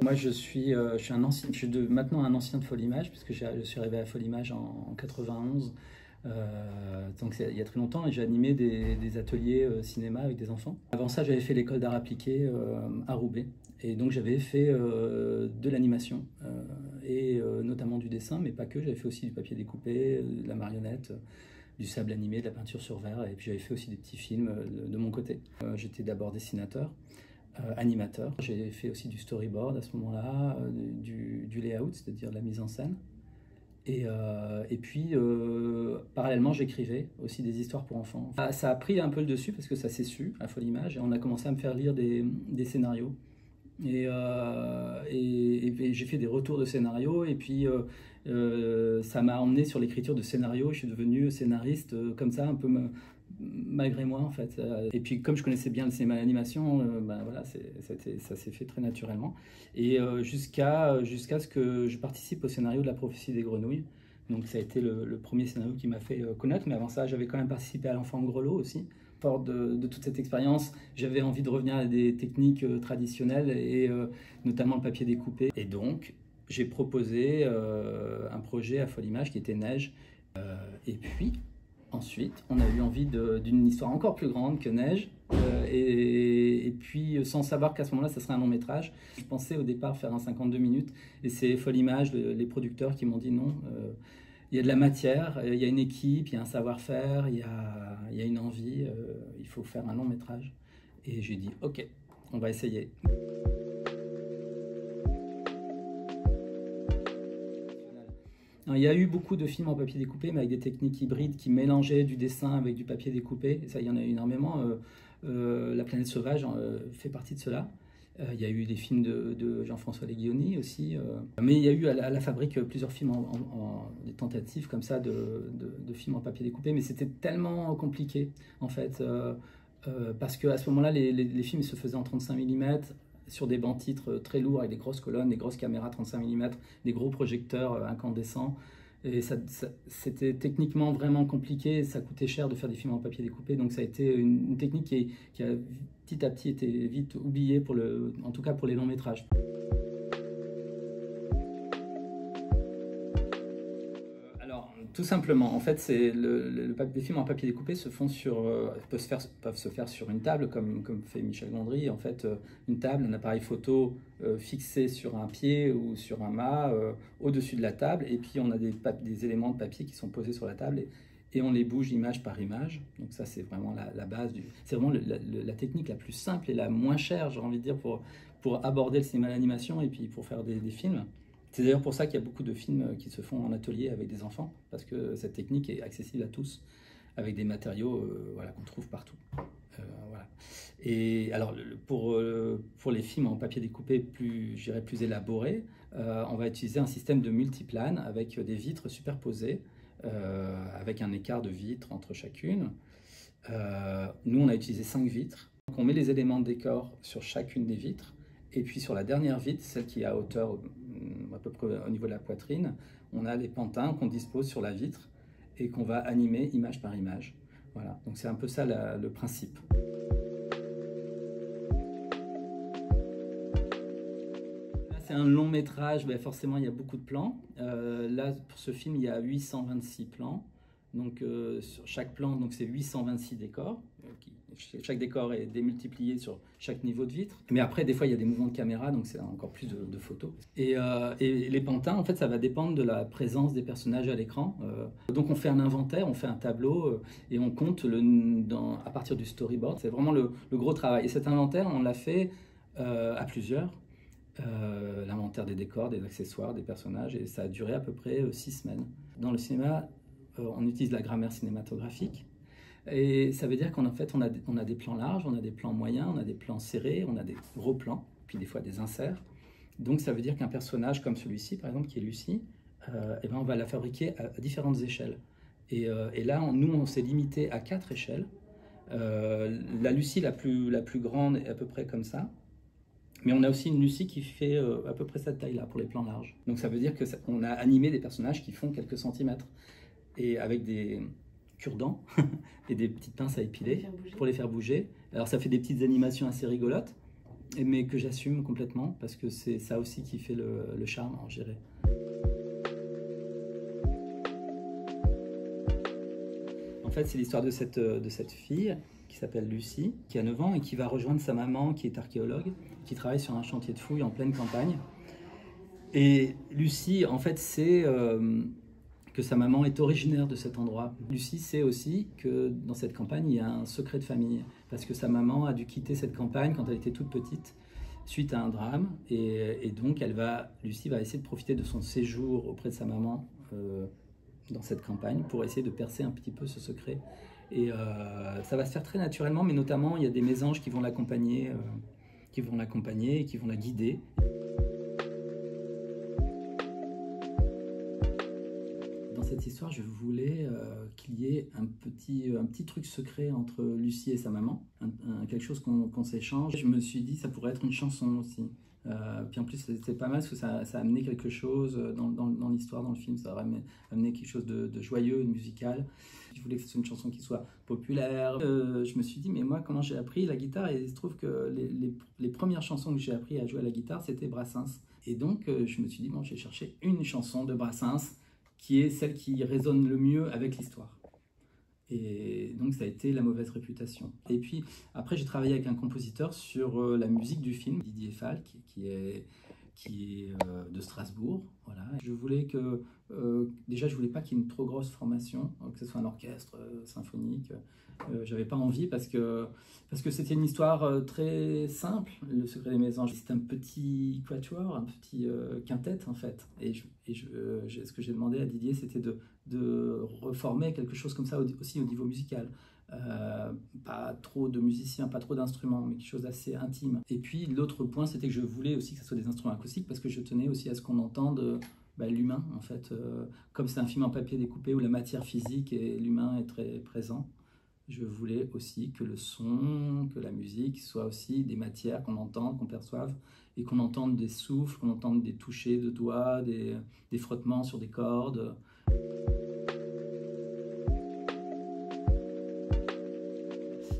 Moi, je suis un ancien, maintenant un ancien de Folimage, puisque je suis arrivé à Folimage en 91. Donc il y a très longtemps, et j'ai animé des ateliers cinéma avec des enfants. Avant ça, j'avais fait l'école d'art appliqué à Roubaix. Et donc j'avais fait de l'animation, et notamment du dessin, mais pas que. J'avais fait aussi du papier découpé, de la marionnette, du sable animé, de la peinture sur verre. Et puis j'avais fait aussi des petits films de mon côté. J'étais d'abord dessinateur. Animateur. J'ai fait aussi du storyboard à ce moment-là, du layout, c'est-à-dire la mise en scène. Et puis, parallèlement, j'écrivais aussi des histoires pour enfants. Ça a pris un peu le dessus parce que ça s'est su à Folimage et on a commencé à me faire lire des scénarios. Et j'ai fait des retours de scénarios et puis ça m'a emmené sur l'écriture de scénarios. Je suis devenu scénariste comme ça, un peu malgré moi en fait. Et puis comme je connaissais bien le cinéma d'animation, ben voilà, ça s'est fait très naturellement. Et jusqu'à ce que je participe au scénario de La prophétie des grenouilles. Donc ça a été le premier scénario qui m'a fait connaître, mais avant ça j'avais quand même participé à L'Enfant Grelot aussi. Fort de toute cette expérience, j'avais envie de revenir à des techniques traditionnelles et notamment le papier découpé. Et donc j'ai proposé un projet à Folimage qui était Neige. Et puis ensuite, on a eu envie d'une histoire encore plus grande que Neige, et puis sans savoir qu'à ce moment-là, ça serait un long métrage. Je pensais au départ faire un 52 minutes, et c'est Folimage, les producteurs, qui m'ont dit non, il y a de la matière, il y a une équipe, il y a un savoir-faire, il y a une envie, il faut faire un long métrage. Et j'ai dit ok, on va essayer. Il y a eu beaucoup de films en papier découpé, mais avec des techniques hybrides qui mélangeaient du dessin avec du papier découpé. Et ça, il y en a eu énormément. La planète sauvage fait partie de cela. Il y a eu des films de Jean-François Leguioni aussi. Mais il y a eu à la fabrique plusieurs films, des tentatives comme ça de films en papier découpé. Mais c'était tellement compliqué, en fait, parce qu'à ce moment-là, les films se faisaient en 35 mm, sur des bancs titres très lourds avec des grosses colonnes, des grosses caméras 35 mm, des gros projecteurs incandescents. Et c'était techniquement vraiment compliqué, ça coûtait cher de faire des films en papier découpé, donc ça a été une technique qui a petit à petit été vite oubliée, en tout cas pour les longs métrages. Tout simplement, en fait, c'est les films en papier découpé se font peuvent se faire sur une table, comme fait Michel Gondry. En fait, une table, un appareil photo fixé sur un pied ou sur un mât au-dessus de la table, et puis on a des éléments de papier qui sont posés sur la table et on les bouge image par image. Donc ça, c'est vraiment la base c'est vraiment la technique la plus simple et la moins chère, j'ai envie de dire, pour aborder le cinéma d'animation et puis pour faire des films. C'est d'ailleurs pour ça qu'il y a beaucoup de films qui se font en atelier avec des enfants, parce que cette technique est accessible à tous, avec des matériaux voilà, qu'on trouve partout. Voilà. Et alors, pour les films en papier découpé plus élaborés, on va utiliser un système de multiplane avec des vitres superposées, avec un écart de vitres entre chacune. Nous, on a utilisé 5 vitres. Donc, on met les éléments de décor sur chacune des vitres. Et puis sur la dernière vitre, celle qui est à hauteur à peu près au niveau de la poitrine, on a les pantins qu'on dispose sur la vitre et qu'on va animer image par image. Voilà, donc c'est un peu ça le principe. Là, c'est un long métrage, ben forcément il y a beaucoup de plans. Là, pour ce film, il y a 826 plans. Donc sur chaque plan, donc c'est 826 décors. Chaque décor est démultiplié sur chaque niveau de vitre. Mais après, des fois, il y a des mouvements de caméra, donc c'est encore plus de photos. Et les pantins, en fait, ça va dépendre de la présence des personnages à l'écran. Donc on fait un inventaire, on fait un tableau et on compte à partir du storyboard. C'est vraiment le gros travail. Et cet inventaire, on l'a fait à plusieurs. L'inventaire des décors, des accessoires, des personnages, et ça a duré à peu près 6 semaines. Dans le cinéma, on utilise la grammaire cinématographique. Et ça veut dire qu'en fait, on a des plans larges, on a des plans moyens, on a des plans serrés, on a des gros plans, puis des fois des inserts. Donc ça veut dire qu'un personnage comme celui-ci, par exemple, qui est Lucie, eh ben, on va la fabriquer à différentes échelles. Et là, nous, on s'est limité à 4 échelles. La Lucie la plus grande est à peu près comme ça. Mais on a aussi une Lucie qui fait à peu près cette taille-là pour les plans larges. Donc ça veut dire qu'on a animé des personnages qui font quelques centimètres. Et avec des cure-dents et des petites pinces à épiler pour les faire bouger. Alors ça fait des petites animations assez rigolotes. mais que j'assume complètement, parce que c'est ça aussi qui fait le charme, je dirais. En fait, c'est l'histoire de cette fille qui s'appelle Lucie, qui a 9 ans et qui va rejoindre sa maman, qui est archéologue, qui travaille sur un chantier de fouilles en pleine campagne. Et Lucie, en fait, sait que sa maman est originaire de cet endroit. Lucie sait aussi que dans cette campagne, il y a un secret de famille, parce que sa maman a dû quitter cette campagne quand elle était toute petite, suite à un drame, et donc Lucie va essayer de profiter de son séjour auprès de sa maman dans cette campagne pour essayer de percer un petit peu ce secret. Et ça va se faire très naturellement, mais notamment il y a des mésanges qui vont l'accompagner et qui vont la guider. Dans cette histoire, je voulais qu'il y ait un petit truc secret entre Lucie et sa maman, quelque chose qu'on s'échange. Je me suis dit ça pourrait être une chanson aussi. Puis en plus c'était pas mal parce que ça a amené quelque chose dans l'histoire, dans le film, ça a amené quelque chose de joyeux, de musical. Je voulais que ce soit une chanson qui soit populaire. Je me suis dit mais moi comment j'ai appris la guitare, et il se trouve que les premières chansons que j'ai appris à jouer à la guitare c'était Brassens. Et donc je me suis dit bon, j'ai cherché une chanson de Brassens qui est celle qui résonne le mieux avec l'histoire. Et donc ça a été La mauvaise réputation. Et puis après j'ai travaillé avec un compositeur sur la musique du film, Didier Falk, qui est de Strasbourg. Voilà. Je voulais que, déjà je voulais pas qu'il y ait une trop grosse formation, que ce soit un orchestre symphonique. J'avais pas envie parce que c'était une histoire très simple, Le secret des mésanges. C'est un petit quatuor, un petit quintet en fait. Et ce que j'ai demandé à Didier, c'était de reformer quelque chose comme ça aussi au niveau musical. Pas trop de musiciens, pas trop d'instruments, mais quelque chose d'assez intime. Et puis l'autre point, c'était que je voulais aussi que ce soit des instruments acoustiques, parce que je tenais aussi à ce qu'on entende l'humain, en fait. Comme c'est un film en papier découpé où la matière physique et l'humain est très présent, je voulais aussi que le son, que la musique soit aussi des matières qu'on entende, qu'on perçoive, et qu'on entende des souffles, qu'on entende des touchés de doigts, des frottements sur des cordes.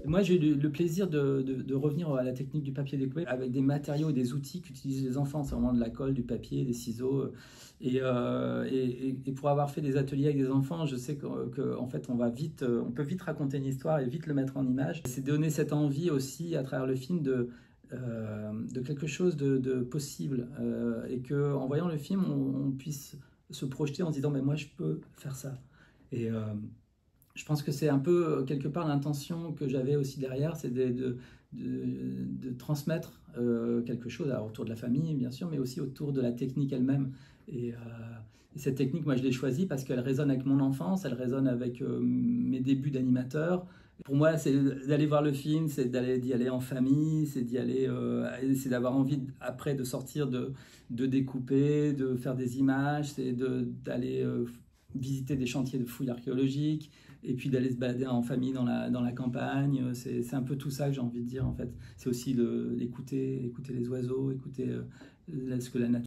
Moi, j'ai eu le plaisir de revenir à la technique du papier découpé avec des matériaux et des outils qu'utilisent les enfants. C'est vraiment de la colle, du papier, des ciseaux. Et pour avoir fait des ateliers avec des enfants, je sais qu'en fait, on peut vite raconter une histoire et vite le mettre en image. C'est donner cette envie aussi, à travers le film, de quelque chose de possible. Et qu'en voyant le film, on puisse se projeter en se disant « mais moi, je peux faire ça ». Et je pense que c'est un peu, quelque part, l'intention que j'avais aussi derrière, c'est de transmettre quelque chose autour de la famille, bien sûr, mais aussi autour de la technique elle-même. Et cette technique, moi, je l'ai choisie parce qu'elle résonne avec mon enfance, elle résonne avec mes débuts d'animateur. Pour moi, c'est d'aller voir le film, c'est d'y aller en famille, c'est c'est d'avoir envie, après, de sortir, de découper, de faire des images, c'est d'aller visiter des chantiers de fouilles archéologiques, et puis d'aller se balader en famille dans la campagne. C'est un peu tout ça que j'ai envie de dire en fait. C'est aussi écouter les oiseaux, écouter ce que la nature